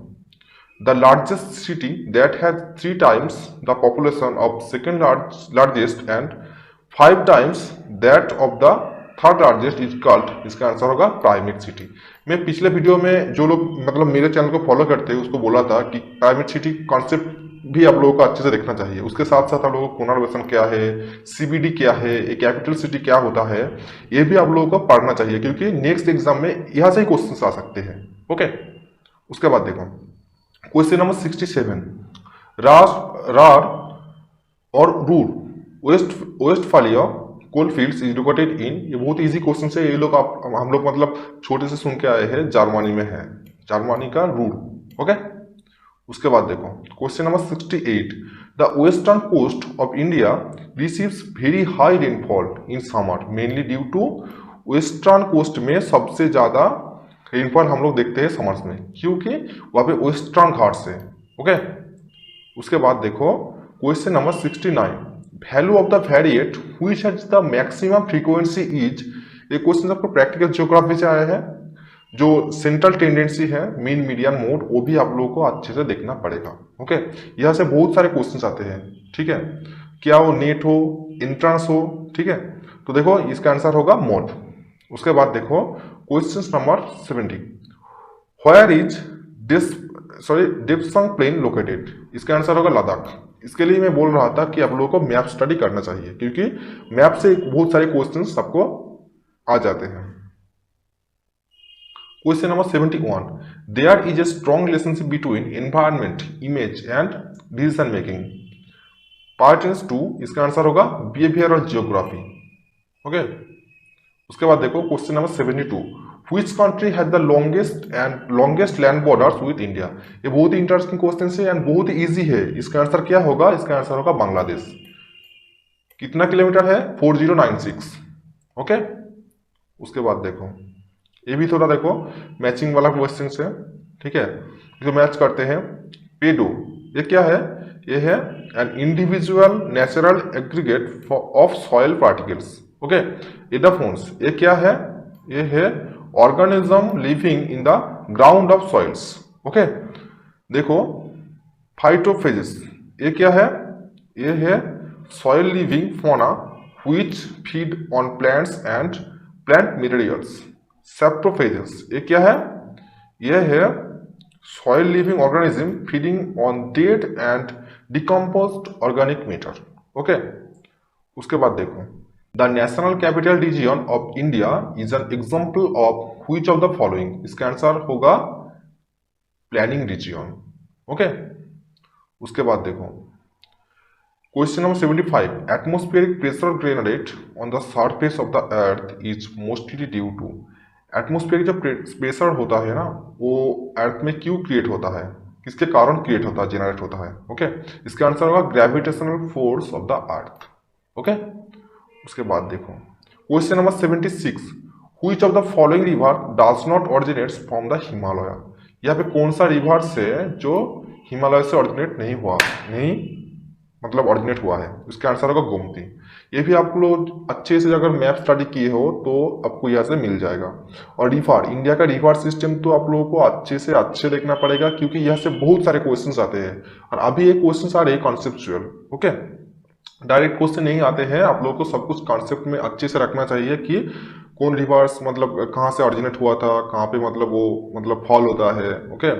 the largest city that has 3 times the population of second largest and 5 times that of the third largest is called, इसका आंसर होगा प्राइमेट सिटी। मैं पिछले वीडियो में जो लोग मेरे चैनल को फॉलो करते हैं उसको बोला था कि प्राइमेट सिटी कॉन्सेप्ट भी आप लोगों को अच्छे से देखना चाहिए। उसके साथ साथ आप लोगों को पुनर्वसन क्या है, CBD क्या है, एक कैपिटल सिटी क्या होता है, ये भी आप लोगों को पढ़ना चाहिए, क्योंकि नेक्स्ट एग्जाम में यहाँ से ही क्वेश्चन आ सकते हैं। ओके, उसके बाद देखो क्वेश्चन नंबर 67, रार और Ruhr Westphalia coal fields is located in, ये बहुत इजी क्वेश्चन है, ये लोग हम लोग छोटे से सुन के आए हैं, जर्मनी में है, जर्मनी का रूर। ओके, उसके बाद देखो question number 68, the western coast of India receives very high rainfall in summer mainly due to, western coast में सबसे ज्यादा रेनफॉल हम लोग देखते हैं समर्स में, क्योंकि वहां पे वेस्टर्न घाट्स है। ओके, उसके बाद देखो question number 69, value of the variate which has the maximum frequency is. ये क्वेश्चन आपको प्रैक्टिकल ज्योग्राफी से आया है। जो सेंट्रल टेंडेंसी है मीन मीडियन मोड, वो भी आप लोगों को अच्छे से देखना पड़ेगा। ओके, यहाँ से बहुत सारे क्वेश्चंस आते हैं, ठीक है, क्या वो नेट हो, एंट्रेंस हो, ठीक है, तो देखो इसका आंसर होगा मोड। उसके बाद देखो question number 70, where is Depsang plain located, इसका आंसर होगा लद्दाख। इसके लिए मैं बोल रहा था कि आप लोगों को मैप स्टडी करना चाहिए, क्योंकि मैप से बहुत सारे क्वेश्चंस आपको आ जाते हैं। Question number 71, there is a strong relationship between environment, image and decision making pertains to, इसका आंसर होगा behavioral geography। ओके, उसके बाद देखो question number 72, which country has the longest land borders with India। ये बहुत ही इंटरेस्टिंग क्वेश्चन है एंड बहुत ही इजी है। इसका आंसर क्या होगा, इसका आंसर होगा बांग्लादेश। कितना किलोमीटर है, 4096। ओके, उसके बाद देखो ये भी थोड़ा देखो मैचिंग वाला क्वेश्चन है, ठीक है, जो मैच करते हैं। पेडो ये क्या है, ये है an individual natural aggregate of soil particles. Okay, edaphons ये क्या है, ये है organism living in the ground of soils. Okay, देखो फाइटोफेजेस, ये क्या है? ये है soil living fauna which feed on plants and plant minerals. Saprophages, ये क्या है? ये है soil living organism feeding on dead and decomposed organic matter. Okay, उसके बाद देखो the national capital region of India is an example of which of the following. इसका आंसर होगा प्लानिंग रीजन। ओके, उसके बाद देखो question number 75, atmospheric pressure gradient on the surface of the earth is mostly due to. Atmospheric जो प्रेशर होता है ना, वो अर्थ में क्यों क्रिएट होता है, किसके कारण क्रिएट होता है, जनरेट होता है? ओके, इसका आंसर होगा gravitational force of the earth. Okay, उसके बाद देखो question number 76, which of the following river does not originates from the Himalaya. यहाँ पे कौन सा रिवर से जो हिमालय से ऑरिजिनेट नहीं हुआ, नहीं मतलब ऑरिजिनेट हुआ है? इसका आंसर होगा गोमती। ये भी आप लोग अच्छे से अगर मैप स्टडी किए हो तो आपको यहाँ से मिल जाएगा। और रिवर, इंडिया का रिवर सिस्टम तो आप लोगों को अच्छे देखना पड़ेगा, क्योंकि यहाँ से बहुत सारे क्वेश्चंस आते हैं। और अभी ये क्वेश्चंस आ रहे हैं कॉन्सेप्चुअल। ओके, डायरेक्ट क्वेश्चन नहीं आते हैं। आप लोगों को सब कुछ कॉन्सेप्ट में अच्छे से रखना चाहिए कि कौन रिवर्स मतलब कहाँ से ऑरिजिनेट हुआ था, कहाँ पे मतलब वो मतलब फॉल होता है। ओके,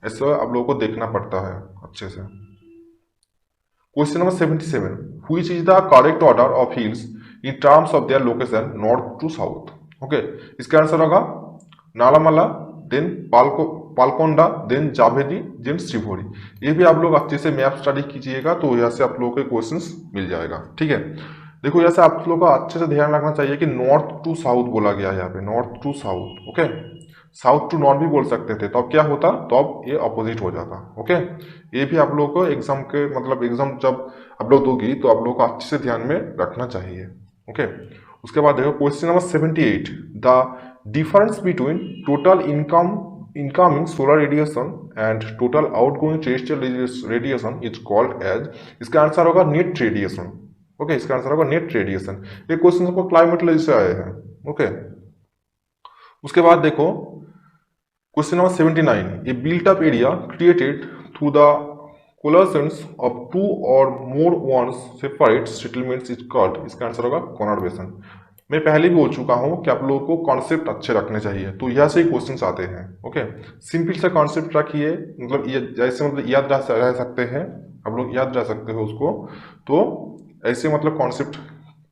ऐसा आप लोगों को देखना पड़ता है अच्छे से। Question number 77, which is the correct order of hills in terms of their location north to south. Okay, इसका आंसर होगा Nallamala, then Palkonda, then Javadi, then Shribhori. ये भी आप लोग अच्छे से मैप स्टडी कीजिएगा तो यहाँ से आप लोगों को क्वेश्चंस मिल जाएगा। ठीक है, देखो यहाँ से आप लोगों को अच्छे से ध्यान रखना चाहिए कि नॉर्थ टू साउथ बोला गया है यहाँ पे, north to south. Okay, south to north भी बोल सकते थे, तो अब क्या होता, तो अब ये अपोजिट हो जाता। ओके, ये भी आप लोगों को एग्जाम के मतलब एग्जाम जब आप लोग दोगी तो आप लोगों को अच्छे से ध्यान में रखना चाहिए। ओके, उसके बाद देखो question number 78, the difference between total incoming solar radiation and total outgoing terrestrial radiation is called as. इसका आंसर होगा नेट रेडिएशन। ओके, इसका आंसर होगा नेट रेडिएशन। ये क्वेश्चन आपको क्लाइमेटोलॉजी से आए हैं। ओके, उसके बाद देखो question number 79, a built up area created through the collisions of two और more once separate settlements is called. इसका आंसर होगा कॉन्वर्जेशन। मैं पहले भी बोल चुका हूं कि आप लोगों को कॉन्सेप्ट अच्छे रखने चाहिए, तो यहाँ से क्वेश्चंस आते हैं। ओके, सिंपल सा कॉन्सेप्ट रखिए, मतलब ये जैसे मतलब याद रह सकते हैं, आप लोग याद रह सकते हो उसको। तो ऐसे मतलब कॉन्सेप्ट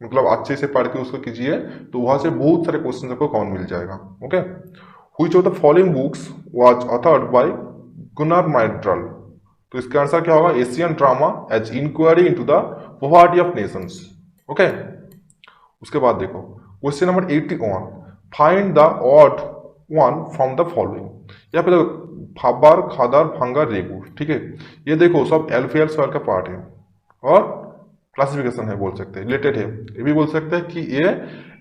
मतलब अच्छे से पढ़ के उसको कीजिए, तो वहां से बहुत सारे क्वेश्चन आपको कॉमन मिल जाएगा। Okay, which of the following books was authored by Gunnar Myrdal. तो इसका आंसर क्या होगा, Asian drama as inquiry into the poverty of nations. Okay, उसके बाद देखो question number 81, find the odd one from the following. यहाँ पे देखो फाबर, खादर, भंगर, रेगू। ठीक है, ये देखो सब एल्फियल सॉइल का पार्ट है और क्लासिफिकेशन है, बोल सकते हैं रिलेटेड है। ये भी बोल सकते हैं कि ये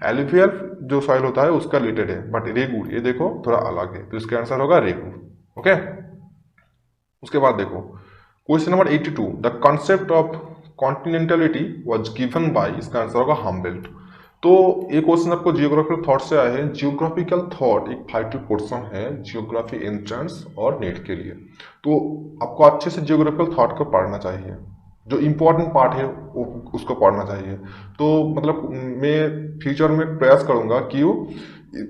एल्फियल जो सॉइल होता है उसका रिलेटेड है, बट रेगू ये देखो थोड़ा अलग है, तो इसका आंसर होगा रेगू। ओके, उसके बाद देखो question number 82, the concept of continentality was given by. इसका आंसर होगा हम्बोल्ट। तो ये क्वेश्चन आपको जियोग्राफिकल थॉट से आए हैं। जियोग्राफिकल थॉट एक वाइटल पोर्शन है जियोग्राफी एंट्रेंस और नेट के लिए, तो आपको अच्छे से जियोग्राफिकल थॉट को पढ़ना चाहिए, जो इम्पोर्टेंट पार्ट है उसको पढ़ना चाहिए। तो मतलब मैं फ्यूचर में प्रयास करूंगा कि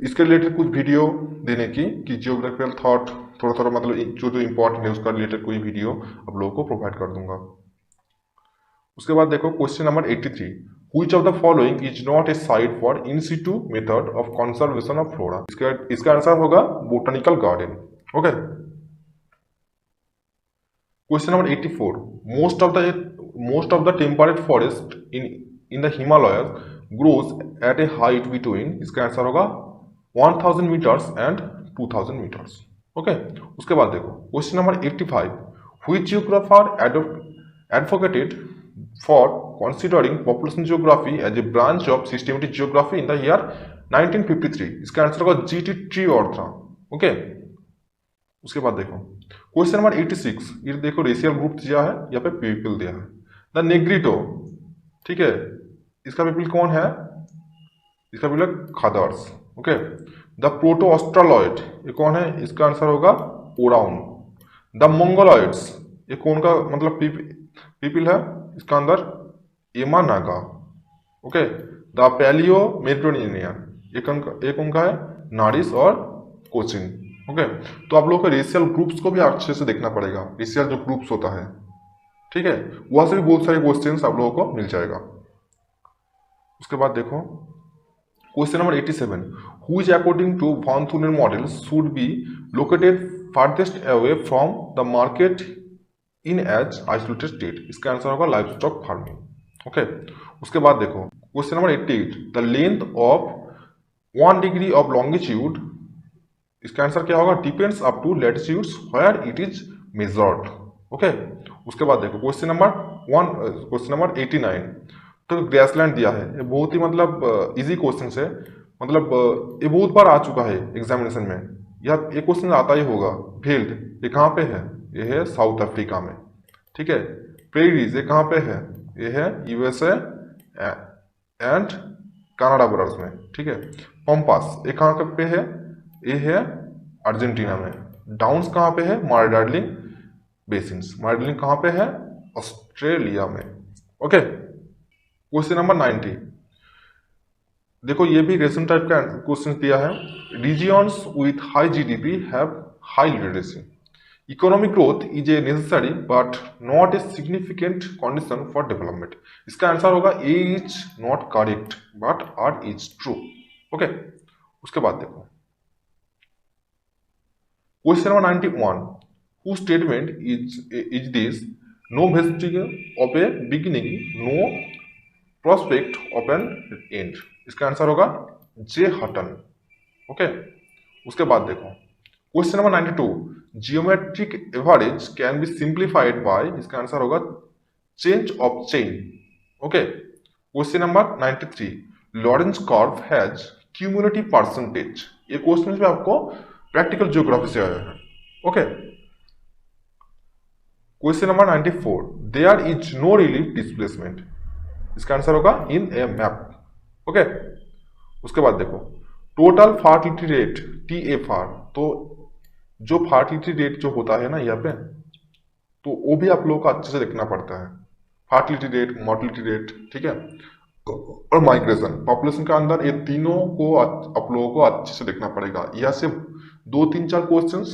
इसके रिलेटेड कुछ वीडियो देने की, कि जियोग्राफिकल थॉट थोड़ा मतलब जो इम्पोर्टेंट है उसका रिलेटेड कोई वीडियो आप लोगों को प्रोवाइड कर दूंगा। उसके बाद देखो question number 83, which of the following is not a site for in Situ method of conservation of flora. इसका आंसर होगा botanical garden. Okay, question number 84, most of the temperate forest in the Himalayas grows at a height between। इसका आंसर होगा 1000 मीटर्स एंड 2000 मीटर्स। ओके, उसके बाद देखो question number 85, which geographer advocated for considering population geography as a branch of systematic geography in the year 1953। इसका आंसर होगा GT ट्रीऑर्था। ओके, उसके बाद देखो क्वेश्चन नंबर 86, ये देखो रेशियल ग्रुप दिया है, यहाँ पे पीपल दिया है, द नेग्रिटो। ठीक है, इसका पीपल कौन है, इसका पीपल खादर्स। ओके, द प्रोटो ऑस्ट्रालॉइड ये कौन है, इसका आंसर होगा ओराउन। द मंगोलॉइड्स, ये कौन का मतलब पीपल है इसका अंदर, एमा Naga. Okay, the palaeo Mediterranean, एक उनका है नारिस और कोचिन। ओके, तो आप लोगों को रेशियल ग्रुप्स को भी अच्छे से देखना पड़ेगा, रेशियल जो ग्रुप्स होता है, ठीक है, वहां से भी बहुत सारे क्वेश्चंस आप लोगों को मिल जाएगा। उसके बाद देखो question number 87, who is according to von Thunen model should be located farthest away from the market in as isolated state, इसका आंसर होगा लाइव स्टॉक फार्मिंग। ओके, उसके बाद देखो question number 88, the length of 1 degree of longitude, इसका आंसर क्या होगा, depends up to latitudes where it is measured. Okay, उसके बाद देखो क्वेश्चन नंबर 89, तो ग्रेसलैंड दिया है, ये बहुत ही मतलब इजी क्वेश्चन है, मतलब ये बहुत बार आ चुका है एग्जामिनेशन में, या ये क्वेश्चन आता ही होगा। भेल्ड, ये कहाँ पे है, ये है साउथ अफ्रीका में, ठीक है। प्रेरीज, ये कहाँ पे है, ये है यूएसए एंड कनाडा बॉर्डर्स में, ठीक है। पंपास, ये कहाँ पे है, ये है अर्जेंटीना में। डाउन्स कहाँ पे है, मार्डार्लिंग बेसिन्स, मार्डार्लिंग कहाँ पे है, ऑस्ट्रेलिया में। ओके, क्वेश्चन नंबर 90, देखो ये भी रेशन टाइप का क्वेश्चन दिया है। Regions with high GDP have high literacy, economic growth is a necessary but not a significant condition for development, इसका आंसर होगा A is not correct but R is true. Okay, उसके बाद देखो question number 91, who statement is this, no vestigial of a beginning, no prospect of an end, इसका आंसर होगा जे हटन। ओके, उसके बाद देखो question number 92, geometric average can be simplified by, इसका आंसर होगा change of chain. Okay, question number 93, Lorenz curve has cumulative percentage, ये क्वेश्चन भी आपको प्रैक्टिकल ज्योग्राफी से आया है। Okay, question number 94, there is no relief displacement, इसका आंसर होगा इन ए मैप। ओके, उसके बाद देखो टोटल फर्टिलिटी रेट TFR, तो जो फर्टिलिटी रेट जो होता है ना यहाँ पे, तो वो भी आप लोगों को अच्छे से देखना पड़ता है, फर्टिलिटी रेट, मोर्टिलिटी रेट, ठीक है, और माइग्रेशन, पॉपुलेशन के अंदर, ये तीनों को आप लोगों को अच्छे से देखना पड़ेगा। यहाँ से 2-3-4 क्वेश्चंस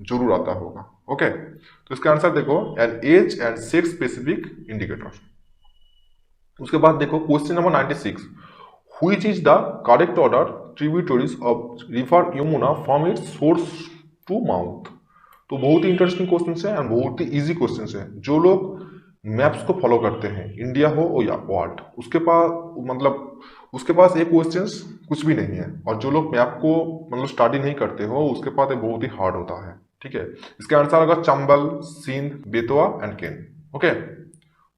जरूर आता होगा। ओके, तो इसका आंसर देखो an age and sex specific indicator. उसके बाद देखो question number 96, which is the correct order tributaries of river Yamuna from its source to mouth, तो बहुत ही इंटरेस्टिंग क्वेश्चन है एंड बहुत ही इजी क्वेश्चन है। जो लोग मैप्स को फॉलो करते हैं, इंडिया हो या वर्ल्ड, उसके पास एक क्वेश्चन कुछ भी नहीं है, और जो लोग मैप को मतलब स्टडी नहीं करते हो उसके पास एक बहुत ही हार्ड होता है, ठीक है। इसका आंसर होगा चंबल, सिंध, बेतवा एंड केन। ओके,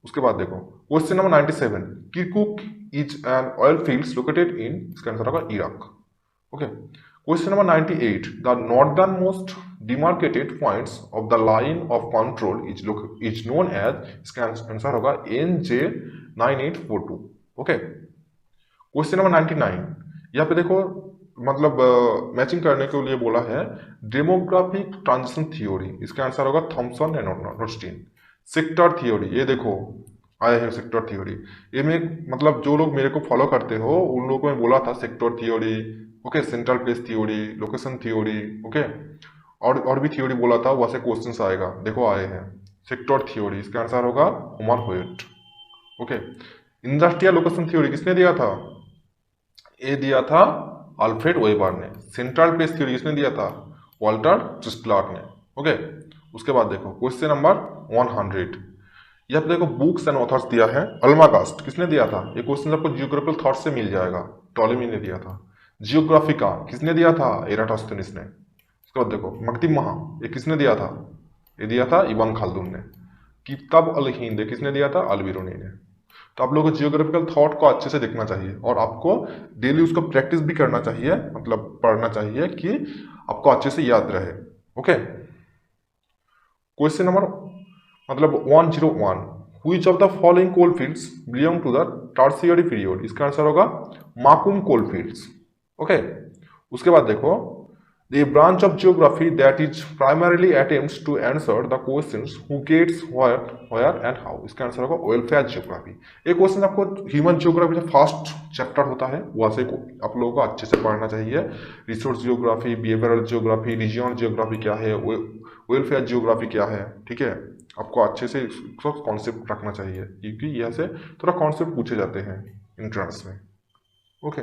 उसके बाद देखो question number 97, Kirkuk is an oil field located in, इसका आंसर होगा Iraq. Okay, question number 98, the northern most demarcated points of the line of control is known as, इसका आंसर होगा NJ9842। ओके, क्वेश्चन नंबर 99, यहाँ पे देखो मतलब मैचिंग करने के लिए बोला है डेमोग्राफिक ट्रांजिशन थ्योरी, इसका आंसर होगा थॉमसन एंड नोटस्टीन। सेक्टर थ्योरी, ये देखो आया है सेक्टर थ्योरी, ये में मतलब जो लोग मेरे को फॉलो करते हो उन लोगों को मैं बोला था sector theory, okay, central place theory, location theory, okay, और भी थ्योरी बोला था, वैसे क्वेश्चंस आएगा, देखो आए हैं सेक्टर थ्योरी, इसका आंसर होगा human होयट। Okay, industrial location theory किसने दिया था, ये दिया था अल्फ्रेड वेबर ने। सेंट्रल प्लेस थ्योरी किसने दिया था, वाल्टर ट्रिस्क्लार्क ने। ओके, उसके बाद देखो क्वेश्चन नंबर 100, यहाँ पे देखो बुक्स एंड ऑथर्स दिया है। अल्मागास्ट किसने दिया था, ये क्वेश्चन आपको जियोग्राफिकल थॉट से मिल जाएगा, टॉलेमी ने दिया था। जियोग्राफिका किसने दिया था, एराटोस्थेनिस ने। उसके बाद देखो मकदम महा, ये किसने दिया था, ये दिया था इब्न खालदून ने। किताब अल हिंद किसने दिया था, अल बिरूनी ने। तो आप लोगों को जियोग्राफिकल थॉट को अच्छे से देखना चाहिए और आपको डेली उसको प्रैक्टिस भी करना चाहिए, मतलब पढ़ना चाहिए कि आपको अच्छे से याद रहे। ओके, क्वेश्चन नंबर मतलब 101, which of the following coal fields belong to the tertiary period, इसका आंसर होगा माकुम कोल फील्ड्स। ओके, उसके बाद देखो The branch of geography that is primarily attempts to answer the questions who gets where and how। इसका आंसर होगा वेलफेयर जियोग्राफी। एक क्वेश्चन आपको ह्यूमन जियोग्राफी जो फर्स्ट चैप्टर होता है वहां से आप लोगों को अच्छे से पढ़ना चाहिए। Resource geography, behavioural geography, regional geography क्या है, वेलफेयर जियोग्राफी क्या है, ठीक है। आपको अच्छे से इसका कॉन्सेप्ट रखना चाहिए क्योंकि यहाँ से थोड़ा कॉन्सेप्ट पूछे जाते हैं एंट्रेंस में। Okay.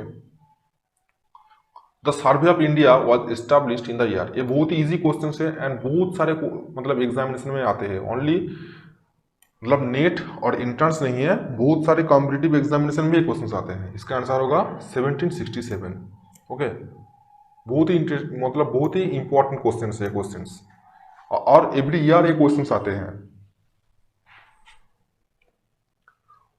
The survey of India was established in the year. ये बहुत ही ईजी क्वेश्चन है एंड बहुत सारे मतलब एग्जामिनेशन में आते हैं। ओनली मतलब नेट और इंट्रेंस नहीं है, बहुत सारे कॉम्पिटिटिव एग्जामिनेशन में क्वेश्चन आते हैं। इसका आंसर होगा 1767। ओके, बहुत ही मतलब बहुत ही इंपॉर्टेंट क्वेश्चन है क्वेश्चन, और एवरी ईयर ये क्वेश्चन आते हैं।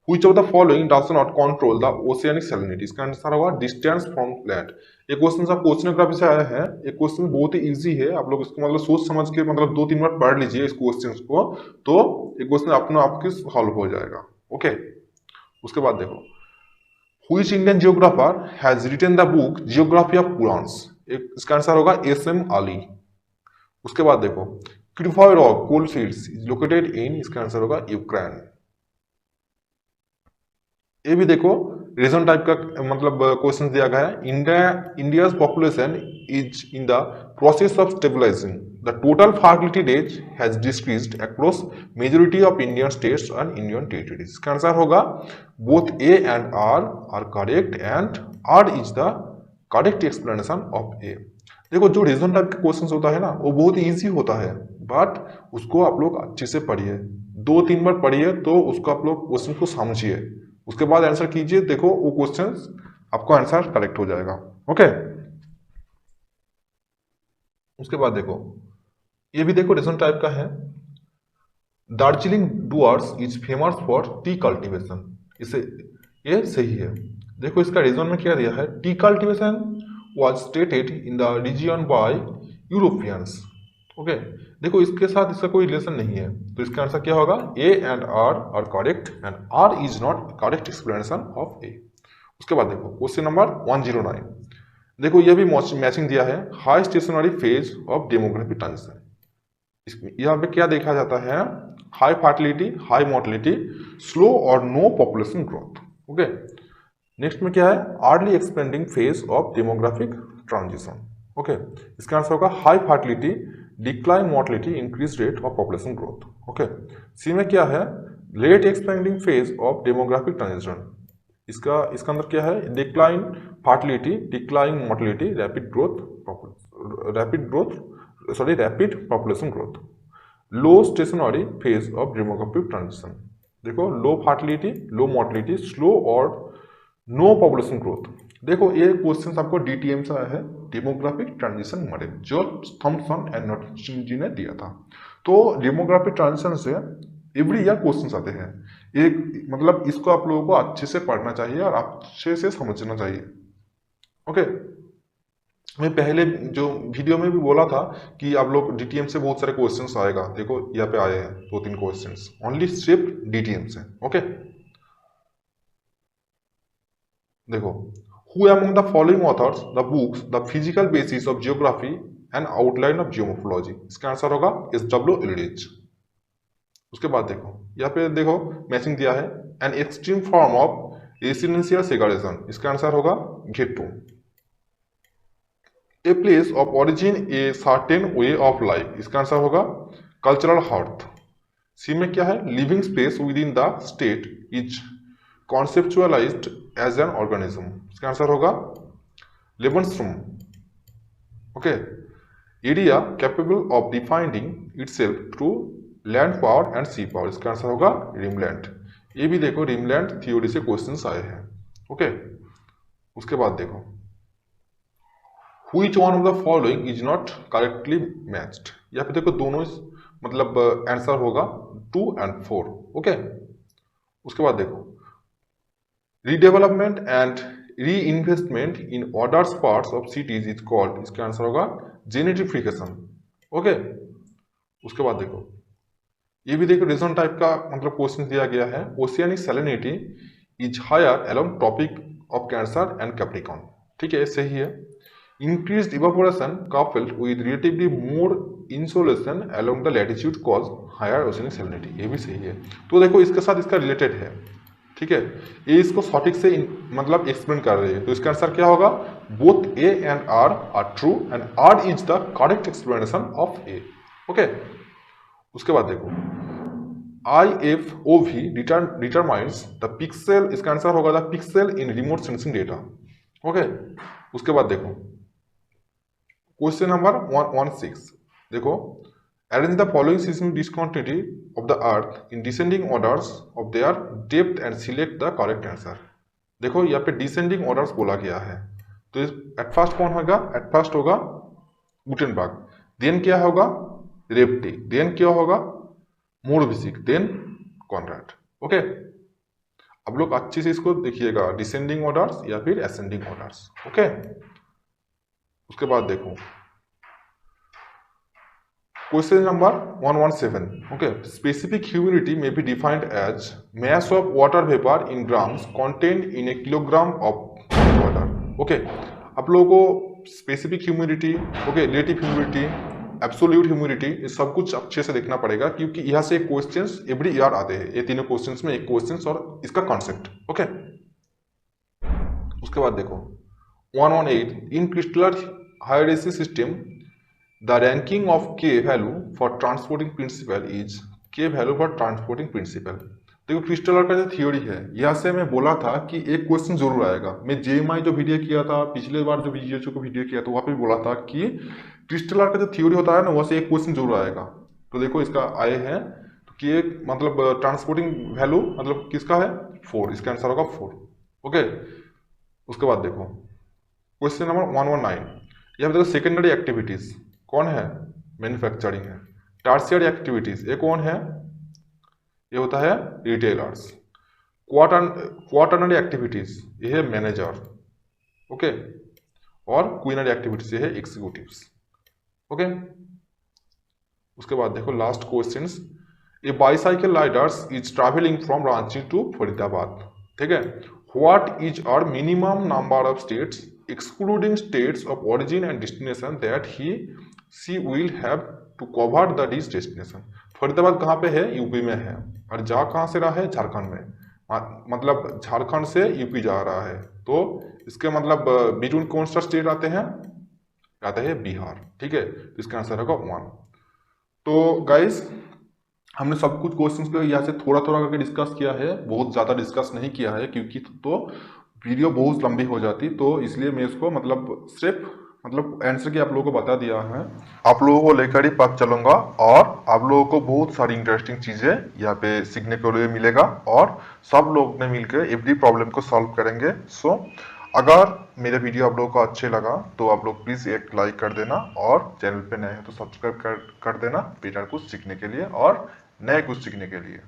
Which of the following does not control the oceanic salinity? इसका आंसर होगा distance from land। ये क्वेश्चन आपको ओशनोग्राफी से आया है। ये क्वेश्चन बहुत ही इजी है, आप लोग इसको मतलब सोच समझ के मतलब 2-3 बार पढ़ लीजिए इस क्वेश्चन को, तो ये क्वेश्चन अपना आपके सॉल्व हो जाएगा। ओके, उसके बाद देखो Which Indian geographer has written the book Geography of Purans? इसका आंसर होगा SM Ali। उसके बाद देखो Krivoy Rock Coalfields is located in, इसका आंसर होगा यूक्रेन। ये भी देखो रीजन टाइप का मतलब क्वेश्चन दिया गया है। India's population is in the process of stabilising, the total fertility rate has decreased across majority of Indian states and Indian territories. इसका आंसर होगा both A and R correct and R is the correct explanation of A. देखो जो रीजन टाइप का क्वेश्चन होता है ना वो बहुत इजी होता है, बट उसको आप लोग अच्छे से पढ़िए, 2-3 बार पढ़िए तो उसको आप लोग क्वेश्चन को समझिए, उसके बाद आंसर कीजिए। देखो वो क्वेश्चंस आपको आंसर करेक्ट हो जाएगा। ओके, उसके बाद देखो ये भी देखो रीजन टाइप का है। Darjeeling doors is famous for T cultivation. इसे ये सही है। देखो इसका रीजन में क्या दिया है, tea cultivation was stated in the region by Europeans. Okay, देखो इसके साथ इसका कोई रिलेशन नहीं है, तो इसका आंसर क्या होगा A and R correct and R is not correct explanation of A. उसके बाद देखो क्वेश्चन नंबर 109। देखो ये भी मैचिंग दिया है, high stationary phase of demographic transition. यहाँ पे क्या देखा जाता है, high fertility, high mortality, slow और no population growth. Okay, next में क्या है, early expanding phase of demographic transition. Okay, इसका आंसर होगा high fertility, decline mortality, increase rate of population growth. Okay, C में क्या है, late expanding phase of demographic transition. इसका अंदर क्या है, decline fertility, decline mortality, rapid population growth. Low stationery phase of demographic transition. देखो लो फर्टिलिटी, लो मोर्टेलिटी, स्लो और नो पॉपुलेशन ग्रोथ। देखो ये क्वेश्चन आपको DTM से आया है, डेमोग्राफिक ट्रांजिशन मॉडल, जो थॉमसन एंड नॉटजी ने दिया था। तो डेमोग्राफिक ट्रांजिशन से एवरी ईयर क्वेश्चन आते हैं। एक मतलब इसको आप लोगों को अच्छे से पढ़ना चाहिए और अच्छे से समझना चाहिए। ओके, मैं पहले जो वीडियो में भी बोला था कि आप लोग DTM से बहुत सारे क्वेश्चंस आएगा। देखो यहाँ पे आए हैं 2-3 क्वेश्चंस ओनली सिर्फ DTM से। ओके, देखो Who among the following authors the books The Physical Basis of Geography and Outline of Geomorphology? इसका आंसर होगा SW Eldridge। उसके बाद देखो यहाँ पे देखो मैचिंग दिया है, An extreme form of residential segregation। इसका आंसर होगा ghetto। A place of origin a certain way of life। इसका आंसर होगा cultural hearth। सी में क्या है, living space within the state is conceptualized as an organism। इसका आंसर होगा Lebensraum. Okay, area capable of defining itself through land power and sea power. इसका आंसर होगा रिमलैंड। ये भी देखो रिमलैंड थ्योरी से क्वेश्चंस आए हैं। ओके, उसके बाद देखो which one of the following is not correctly matched. यहाँ पे देखो दोनों मतलब आंसर होगा 2 and 4। ओके, उसके बाद देखो redevelopment and re investment in orders parts of cities is called. इसका आंसर होगा जेनेट्रिफिकेशन। ओके, उसके बाद देखो ये भी देखो रीजन टाइप का मतलब क्वेश्चन दिया गया है, oceanic salinity is higher along Tropic of Cancer and Capricorn. ठीक है, सही है। increased evaporation coupled with relatively more insolation along the latitude cause higher oceanic salinity। ये भी सही है। तो देखो इसके साथ इसका रिलेटेड है, ठीक है, ये इसको सॉटिक से मतलब एक्सप्लेन कर रही है। तो इसका आंसर क्या होगा? Both A and R true and R is the correct explanation of A. Okay, उसके बाद देखो IFOV determines the pixel, इसका आंसर होगा the pixel in remote sensing data. Okay, उसके बाद देखो क्वेश्चन नंबर 116, देखो arrange the following seismic discontinuity of the earth in descending orders of their depth and select the correct answer. देखो यहाँ पे डिसेंडिंग ऑर्डर्स बोला गया है, तो एट फर्स्ट कौन होगा? एट फर्स्ट होगा गुटेनबर्ग, देन क्या होगा? रेप्टी, देन क्या होगा? मोरविसिक, देन कॉनराड। ओके, अब लोग अच्छे से इसको देखिएगा, डिसेंडिंग ऑर्डर्स या फिर असेंडिंग ऑर्डर्स। ओके, उसके बाद देखो question number 117। Okay, specific humidity में be defined as mass of water vapor in grams contained in a kilogram of water। Okay, आप लोगों को specific humidity, okay, relative humidity, absolute humidity, ये सब कुछ अच्छे से देखना पड़ेगा, क्योंकि यहाँ से क्वेश्चंस एवरी ईयर आते हैं। ये तीनों क्वेश्चंस में एक क्वेश्चंस और इसका कॉन्सेप्ट। ओके, उसके बाद देखो 118, in Christaller hierarchy system the ranking of K value for transporting principle is K value for transporting principle. देखो क्रिस्टलर का जो थ्योरी है, यहाँ से मैं बोला था कि एक क्वेश्चन जरूर आएगा। मैं जेएमआई जो वीडियो किया था, पिछले बार जो बीजीएचओ को वीडियो किया था, वहाँ पे बोला था कि क्रिस्टलर का जो थ्योरी होता है ना, वहाँ से एक क्वेश्चन जरूर आएगा। तो देखो इसका आए हैं तो कि एक मतलब ट्रांसपोर्टिंग वैल्यू मतलब किसका है? 4, इसका आंसर होगा 4। ओके, उसके बाद देखो क्वेश्चन नंबर 119, यहाँ पे देखो सेकेंडरी एक्टिविटीज कौन है? मैन्युफैक्चरिंग है। टर्शियरी एक्टिविटीज ये कौन है? ये होता है रिटेलर्स। क्वार्टरनरी एक्टिविटीज ये है मैनेजर। ओके, और क्वीनरी एक्टिविटीज ये है एग्जीक्यूटिव्स। ओके, उसके बाद देखो last questions, a bicycle riders is travelling from Ranchi to Faridabad. ठीक है, what is our minimum number of states excluding states of origin and destination that he she will have to cover the this destination. Faridabad कहाँ पे है? यूपी में है। और जा कहाँ से रहा है? झारखंड में, मतलब झारखंड से यूपी जा रहा है। तो इसके मतलब बिटवीन कौन सा स्टेट आते हैं? आते हैं बिहार। ठीक है, तो इसका आंसर होगा 1। तो गाइस हमने सब कुछ क्वेश्चंस को यहाँ से थोड़ा थोड़ा करके डिस्कस किया है, बहुत ज़्यादा डिस्कस नहीं किया है, क्योंकि तो वीडियो बहुत लंबी हो जाती, तो इसलिए मैं इसको मतलब सिर्फ मतलब आंसर की आप लोगों को बता दिया है। आप लोगों को लेकर ही पथ चलूंगा और आप लोगों को बहुत सारी इंटरेस्टिंग चीज़ें यहाँ पे सीखने के लिए मिलेगा और सब लोग ने मिलकर एवरी प्रॉब्लम को सॉल्व करेंगे। सो अगर मेरा वीडियो आप लोगों को अच्छे लगा तो आप लोग प्लीज़ एक लाइक कर देना और चैनल पे नए हैं तो सब्सक्राइब कर देना बेटर कुछ सीखने के लिए और नए कुछ सीखने के लिए।